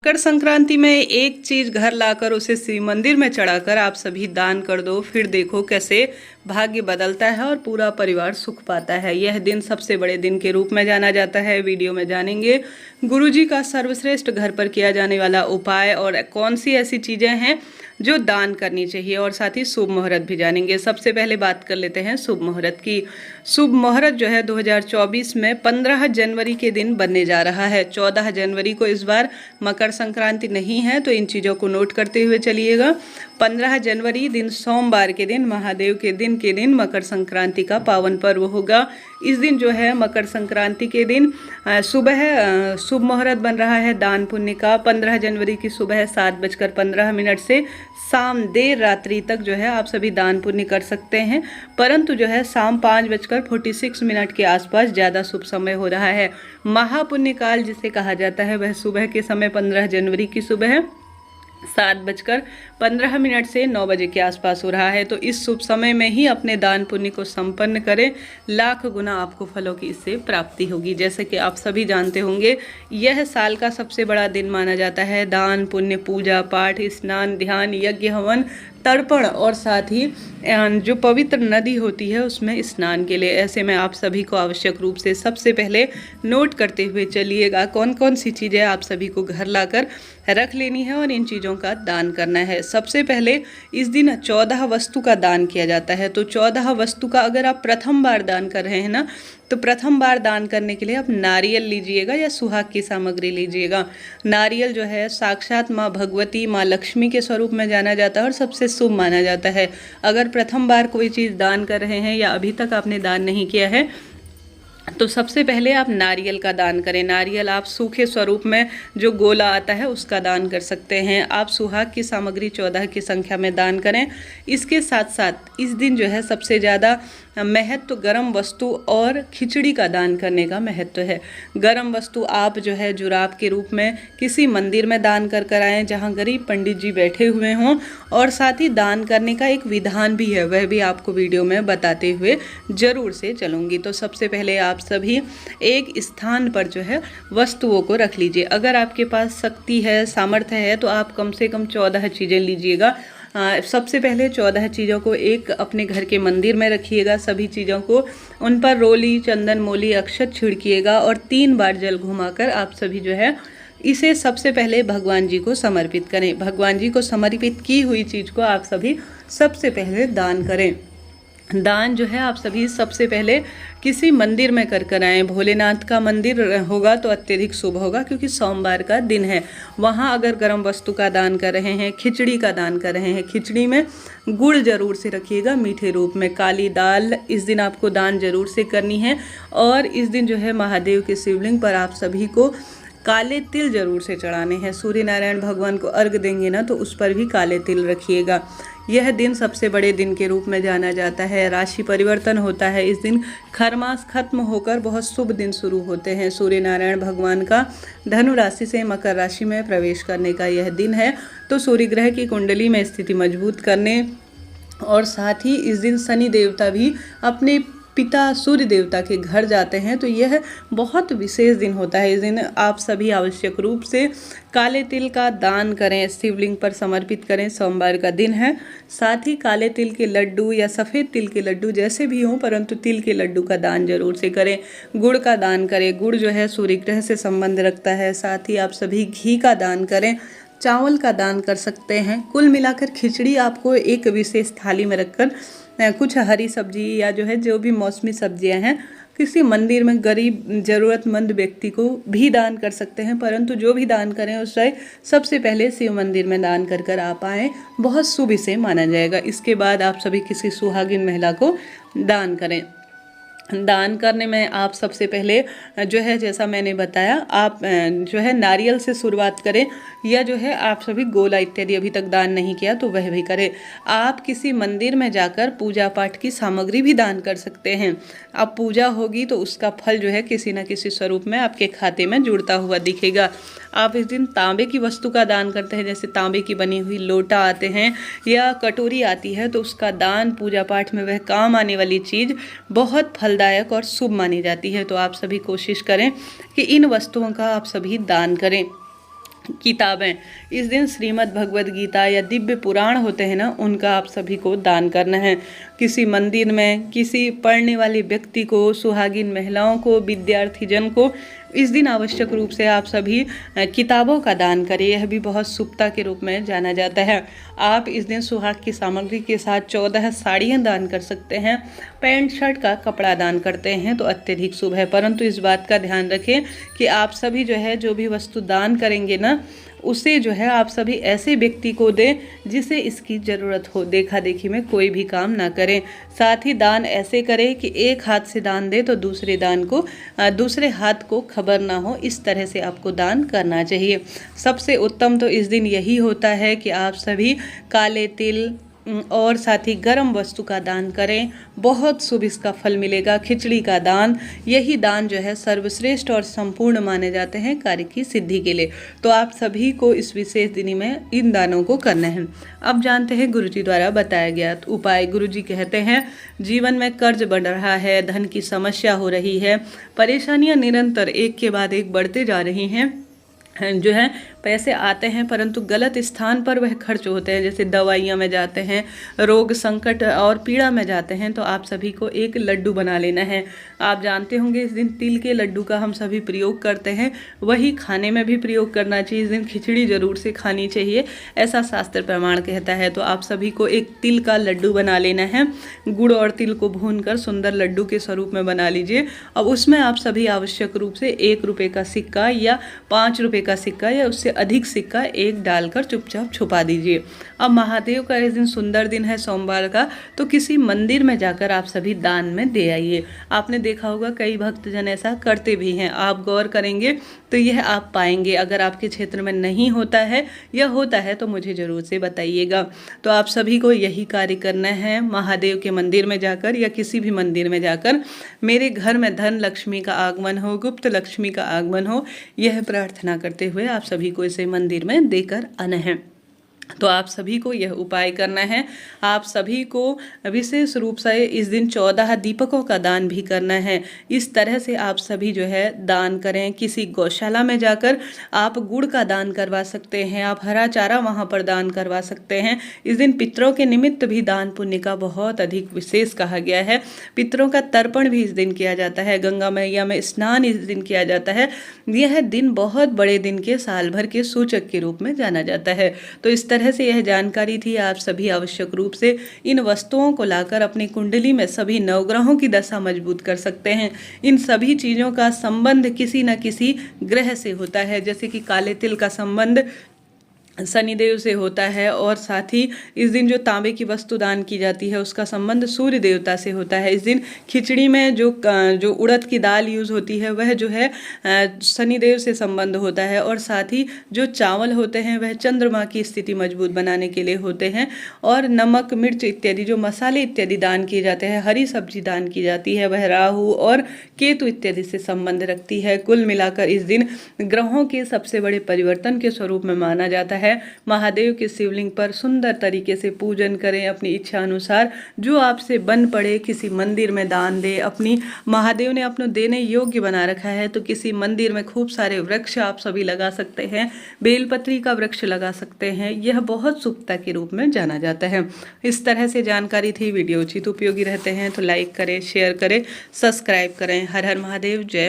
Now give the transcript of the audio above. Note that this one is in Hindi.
मकर संक्रांति में एक चीज घर लाकर उसे शिव मंदिर में चढ़ाकर आप सभी दान कर दो, फिर देखो कैसे भाग्य बदलता है और पूरा परिवार सुख पाता है। यह दिन सबसे बड़े दिन के रूप में जाना जाता है। वीडियो में जानेंगे गुरुजी का सर्वश्रेष्ठ घर पर किया जाने वाला उपाय और कौन सी ऐसी चीजें हैं जो दान करनी चाहिए, और साथ ही शुभ मुहूर्त भी जानेंगे। सबसे पहले बात कर लेते हैं शुभ मुहूर्त की। शुभ मुहूर्त जो है 2024 में 15 जनवरी के दिन बनने जा रहा है। 14 जनवरी को इस बार मकर संक्रांति नहीं है, तो इन चीज़ों को नोट करते हुए चलिएगा। 15 जनवरी दिन सोमवार के दिन, महादेव के दिन मकर संक्रांति का पावन पर्व होगा। इस दिन जो है मकर संक्रांति के दिन सुबह शुभ मुहूर्त बन रहा है दान पुण्य का। 15 जनवरी की सुबह 7:15 से शाम देर रात्रि तक जो है आप सभी दान पुण्य कर सकते हैं, परंतु जो है शाम 5:46 के आसपास ज़्यादा शुभ समय हो रहा है। महापुण्य काल जिसे कहा जाता है वह सुबह के समय 15 जनवरी की सुबह 7:15 से 9 बजे के आसपास हो रहा है। तो इस शुभ समय में ही अपने दान पुण्य को संपन्न करें, लाख गुना आपको फलों की इससे प्राप्ति होगी। जैसे कि आप सभी जानते होंगे, यह साल का सबसे बड़ा दिन माना जाता है दान पुण्य, पूजा पाठ, स्नान, ध्यान, यज्ञ, हवन, तर्पण और साथ ही जो पवित्र नदी होती है उसमें स्नान के लिए। ऐसे में आप सभी को आवश्यक रूप से सबसे पहले नोट करते हुए चलिएगा कौन कौन सी चीज़ें आप सभी को घर लाकर रख लेनी है और इन चीज़ों का दान करना है। सबसे पहले इस दिन 14 वस्तु का दान किया जाता है। तो 14 वस्तु का अगर आप प्रथम बार दान कर रहे हैं ना, तो प्रथम बार दान करने के लिए आप नारियल लीजिएगा या सुहाग की सामग्री लीजिएगा। नारियल जो है साक्षात माँ भगवती, माँ लक्ष्मी के स्वरूप में जाना जाता है और सबसे शुभ माना जाता है। अगर प्रथम बार कोई चीज़ दान कर रहे हैं या अभी तक आपने दान नहीं किया है, तो सबसे पहले आप नारियल का दान करें। नारियल आप सूखे स्वरूप में जो गोला आता है उसका दान कर सकते हैं। आप सुहाग की सामग्री 14 की संख्या में दान करें। इसके साथ साथ इस दिन जो है सबसे ज़्यादा महत्व गर्म वस्तु और खिचड़ी का दान करने का महत्व है। गर्म वस्तु आप जो है जुराब के रूप में किसी मंदिर में दान कर आएँ जहाँ गरीब पंडित जी बैठे हुए हों, और साथ ही दान करने का एक विधान भी है, वह भी आपको वीडियो में बताते हुए ज़रूर से चलूँगी। तो सबसे पहले आप सभी एक स्थान पर जो है वस्तुओं को रख लीजिए। अगर आपके पास शक्ति है, सामर्थ्य है, तो आप कम से कम 14 चीज़ें लीजिएगा। सबसे पहले 14 चीज़ों को एक अपने घर के मंदिर में रखिएगा। सभी चीज़ों को उन पर रोली, चंदन, मोली, अक्षत छिड़किएगा और 3 बार जल घुमाकर आप सभी जो है इसे सबसे पहले भगवान जी को समर्पित करें। भगवान जी को समर्पित की हुई चीज़ को आप सभी सबसे पहले दान करें। दान जो है आप सभी सबसे पहले किसी मंदिर में कर आएँ। भोलेनाथ का मंदिर होगा तो अत्यधिक शुभ होगा, क्योंकि सोमवार का दिन है। वहाँ अगर गर्म वस्तु का दान कर रहे हैं, खिचड़ी का दान कर रहे हैं, खिचड़ी में गुड़ जरूर से रखिएगा मीठे रूप में। काली दाल इस दिन आपको दान जरूर से करनी है। और इस दिन जो है महादेव के शिवलिंग पर आप सभी को काले तिल जरूर से चढ़ाने हैं। सूर्य नारायण भगवान को अर्घ देंगे ना, तो उस पर भी काले तिल रखिएगा। यह दिन सबसे बड़े दिन के रूप में जाना जाता है। राशि परिवर्तन होता है इस दिन। खरमास खत्म होकर बहुत शुभ दिन शुरू होते हैं। सूर्य नारायण भगवान का धनु राशि से मकर राशि में प्रवेश करने का यह दिन है। तो सूर्य ग्रह की कुंडली में स्थिति मजबूत करने और साथ ही इस दिन शनि देवता भी अपने पिता सूर्य देवता के घर जाते हैं। तो यह बहुत विशेष दिन होता है। इस दिन आप सभी आवश्यक रूप से काले तिल का दान करें, शिवलिंग पर समर्पित करें। सोमवार का दिन है। साथ ही काले तिल के लड्डू या सफ़ेद तिल के लड्डू जैसे भी हों, परंतु तिल के लड्डू का दान जरूर से करें। गुड़ का दान करें। गुड़ जो है सूर्य ग्रह से संबंध रखता है। साथ ही आप सभी घी का दान करें, चावल का दान कर सकते हैं। कुल मिलाकर खिचड़ी आपको एक विशेष थाली में रखकर कुछ हरी सब्जी या जो है जो भी मौसमी सब्जियां हैं किसी मंदिर में गरीब ज़रूरतमंद व्यक्ति को भी दान कर सकते हैं। परंतु जो भी दान करें उसे सबसे पहले शिव मंदिर में दान कर आप आएँ, बहुत शुभ इसे माना जाएगा। इसके बाद आप सभी किसी सुहागिन महिला को दान करें। दान करने में आप सबसे पहले जो है जैसा मैंने बताया, आप जो है नारियल से शुरुआत करें, या जो है आप सभी गोला इत्यादि अभी तक दान नहीं किया तो वह भी करें। आप किसी मंदिर में जाकर पूजा पाठ की सामग्री भी दान कर सकते हैं। अब पूजा होगी तो उसका फल जो है किसी न किसी स्वरूप में आपके खाते में जुड़ता हुआ दिखेगा। आप इस दिन तांबे की वस्तु का दान करते हैं, जैसे तांबे की बनी हुई लोटा आते हैं या कटोरी आती है, तो उसका दान पूजा पाठ में वह काम आने वाली चीज़ बहुत फलदायक और शुभ मानी जाती है। तो आप सभी कोशिश करें कि इन वस्तुओं का आप सभी दान करें। किताबें, इस दिन श्रीमद् भगवद गीता या दिव्य पुराण होते हैं ना, उनका आप सभी को दान करना है। किसी मंदिर में किसी पढ़ने वाले व्यक्ति को, सुहागिन महिलाओं को, विद्यार्थी जन को इस दिन आवश्यक रूप से आप सभी किताबों का दान करें। यह भी बहुत शुभता के रूप में जाना जाता है। आप इस दिन सुहाग की सामग्री के साथ 14 साड़ियाँ दान कर सकते हैं। पैंट शर्ट का कपड़ा दान करते हैं तो अत्यधिक शुभ है। परंतु इस बात का ध्यान रखें कि आप सभी जो भी वस्तु दान करेंगे ना, उसे आप सभी ऐसे व्यक्ति को दें जिसे इसकी ज़रूरत हो। देखा देखी में कोई भी काम ना करें। साथ ही दान ऐसे करें कि एक हाथ से दान दे तो दूसरे हाथ को खबर ना हो। इस तरह से आपको दान करना चाहिए। सबसे उत्तम तो इस दिन यही होता है कि आप सभी काले तिल और साथ ही गर्म वस्तु का दान करें। बहुत शुभ इसका फल मिलेगा। खिचड़ी का दान, यही दान सर्वश्रेष्ठ और संपूर्ण माने जाते हैं कार्य की सिद्धि के लिए। तो आप सभी को इस विशेष दिन में इन दानों को करना है। अब जानते हैं गुरुजी द्वारा बताया गया उपाय। गुरुजी कहते हैं, जीवन में कर्ज बढ़ रहा है, धन की समस्या हो रही है, परेशानियां निरंतर एक के बाद एक बढ़ते जा रही हैं। पैसे आते हैं परंतु गलत स्थान पर वह खर्च होते हैं। जैसे दवाइयाँ में जाते हैं, रोग संकट और पीड़ा में जाते हैं। तो आप सभी को एक लड्डू बना लेना है। आप जानते होंगे इस दिन तिल के लड्डू का हम सभी प्रयोग करते हैं, वही खाने में भी प्रयोग करना चाहिए। इस दिन खिचड़ी जरूर से खानी चाहिए, ऐसा शास्त्र प्रमाण कहता है। तो आप सभी को एक तिल का लड्डू बना लेना है। गुड़ और तिल को भूनकर सुंदर लड्डू के स्वरूप में बना लीजिए। अब उसमें आप सभी आवश्यक रूप से 1 रुपये का सिक्का या 5 रुपये का सिक्का या उससे अधिक सिक्का एक डालकर चुपचाप छुपा दीजिए। अब महादेव का इस दिन सुंदर दिन है, सोमवार का, तो किसी मंदिर में जाकर आप सभी दान में दे आइए। आपने देखा होगा कई भक्तजन ऐसा करते भी हैं। आप गौर करेंगे तो यह आप पाएंगे। अगर आपके क्षेत्र में नहीं होता है या होता है तो मुझे ज़रूर से बताइएगा। तो आप सभी को यही कार्य करना है। महादेव के मंदिर में जाकर या किसी भी मंदिर में जाकर मेरे घर में धन लक्ष्मी का आगमन हो, गुप्त लक्ष्मी का आगमन हो, यह प्रार्थना करते हुए आप सभी को इसे मंदिर में देकर आना है। तो आप सभी को यह उपाय करना है। आप सभी को विशेष रूप से इस दिन 14 दीपकों का दान भी करना है। इस तरह से आप सभी दान करें। किसी गौशाला में जाकर आप गुड़ का दान करवा सकते हैं। आप हरा चारा वहाँ पर दान करवा सकते हैं। इस दिन पितरों के निमित्त भी दान पुण्य का बहुत अधिक विशेष कहा गया है। पितरों का तर्पण भी इस दिन किया जाता है। गंगा मैया में स्नान इस दिन किया जाता है। यह दिन बहुत बड़े दिन के, साल भर के सूचक के रूप में जाना जाता है। तो इस तरह से यह जानकारी थी। आप सभी आवश्यक रूप से इन वस्तुओं को लाकर अपनी कुंडली में सभी नवग्रहों की दशा मजबूत कर सकते हैं। इन सभी चीज़ों का संबंध किसी न किसी ग्रह से होता है। जैसे कि काले तिल का संबंध शनिदेव से होता है और साथ ही इस दिन जो तांबे की वस्तु दान की जाती है उसका संबंध सूर्य देवता से होता है। इस दिन खिचड़ी में जो उड़द की दाल यूज़ होती है वह शनिदेव से संबंध होता है। और साथ ही जो चावल होते हैं वह चंद्रमा की स्थिति मजबूत बनाने के लिए होते हैं। और नमक मिर्च इत्यादि जो मसाले इत्यादि दान किए जाते हैं, हरी सब्जी दान की जाती है, वह राहु और केतु इत्यादि से संबंध रखती है। कुल मिलाकर इस दिन ग्रहों के सबसे बड़े परिवर्तन के स्वरूप में माना जाता है। महादेव के शिवलिंग पर सुंदर तरीके से पूजन करें। अपनी इच्छा अनुसार जो आपसे बन पड़े किसी मंदिर में दान दे। अपनी महादेव ने अपने देने योग्य बना रखा है तो किसी मंदिर में खूब सारे वृक्ष आप सभी लगा सकते हैं। बेलपत्री का वृक्ष लगा सकते हैं। यह बहुत शुभता के रूप में जाना जाता है। इस तरह से जानकारी थी। वीडियो उचित उपयोगी रहते हैं तो लाइक करें, शेयर करें, सब्सक्राइब करें। हर हर महादेव। जय